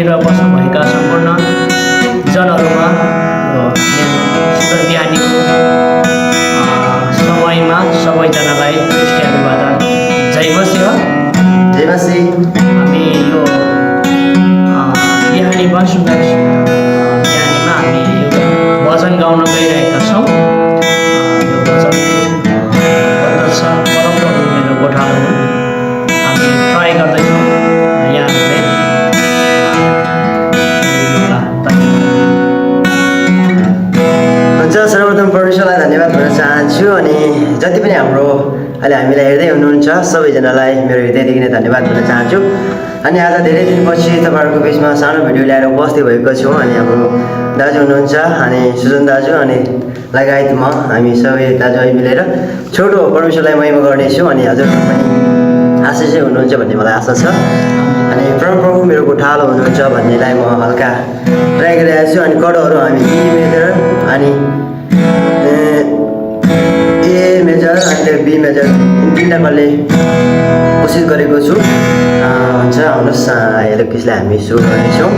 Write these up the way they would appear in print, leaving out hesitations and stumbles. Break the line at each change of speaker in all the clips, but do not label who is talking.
बाहिर बस्नुभएका सम्पूर्ण जनहरूमा शुक्र बिहानीको समयमा सबैजनालाई क्रिस्टी अभिवादन। जय मसीह।
जय मसीह।
हामी यो बिहानीमा सुन्दर बिहानीमा हामी यो भजन गाउन गइरहेका छौँ। यो भजन भन्दछ परमप्रभु मेरो गोठालो हुन्। हामी ट्राई गर्दैछौँ यहाँहरूले
हुन्छ। सर्वप्रथम परमेश्वरलाई धन्यवाद भन्न चाहन्छु अनि जति पनि हाम्रो अहिले हामीलाई हेर्दै हुनुहुन्छ सबैजनालाई मेरो हृदयदेखि नै धन्यवाद भन्न चाहन्छु। अनि आज धेरै दिनपछि तपाईँहरूको बिचमा सानो भिडियो ल्याएर उपस्थित भएको छौँ। अनि हाम्रो दाजु हुनुहुन्छ अनि सुजन दाजु अनि लगायत म हामी सबै दाजुभाइ मिलेर छोटो परमेश्वरलाई महिमा गर्नेछौँ। अनि हजुरहरू पनि आशिषै हुनुहुन्छ भन्ने मलाई आशा छ। अनि परमप्रभु मेरो गोठालो हुनुहुन्छ भन्नेलाई म हल्का ट्राई गरिरहेको छु। अनि कडोहरू हामी ई मेजर अनि ए मेजर अनि बी मेजर तिनवटा कडले कोसिस गरेको छु। हुन्छ आउनुहोस् हेलो किसलाई हामी सुरु गर्नेछौँ।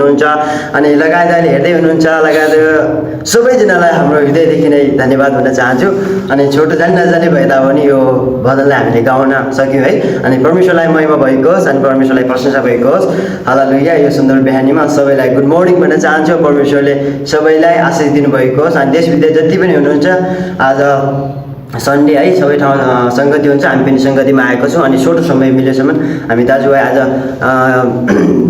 हुनुहुन्छ अनि लगायत अहिले हेर्दै हुनुहुन्छ लगायत सबैजनालाई हाम्रो हृदयदेखि नै धन्यवाद भन्न चाहन्छु अनि छोटो जानी नजाने भए तापनि यो भजनलाई हामीले गाउन सक्यौँ है अनि परमेश्वरलाई महिमा भएको होस् अनि परमेश्वरलाई प्रशंसा भएको होस् हालेलुया यो सुन्दर बिहानीमा सबैलाई गुड मर्निङ भन्न चाहन्छु परमेश्वरले सबैलाई आशिष दिनुभएको होस् अनि देश विदेश जति पनि हुनुहुन्छ आज सन्डे है सबै ठाउँ सङ्गति हुन्छ हामी पनि सङ्गतिमा आएको छौँ अनि छोटो समय मिलेसम्म हामी दाजुभाइ आज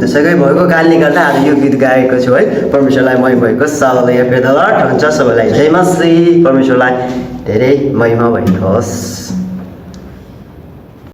सँगै भएको कारणले गर्दा आज यो गीत गाएको छु है परमेश्वरलाई महिमा भएको सबैलाई प्रेज द लर्ड हुन्छ सबैलाई जय मसीह परमेश्वरलाई धेरै महिमा भएको होस्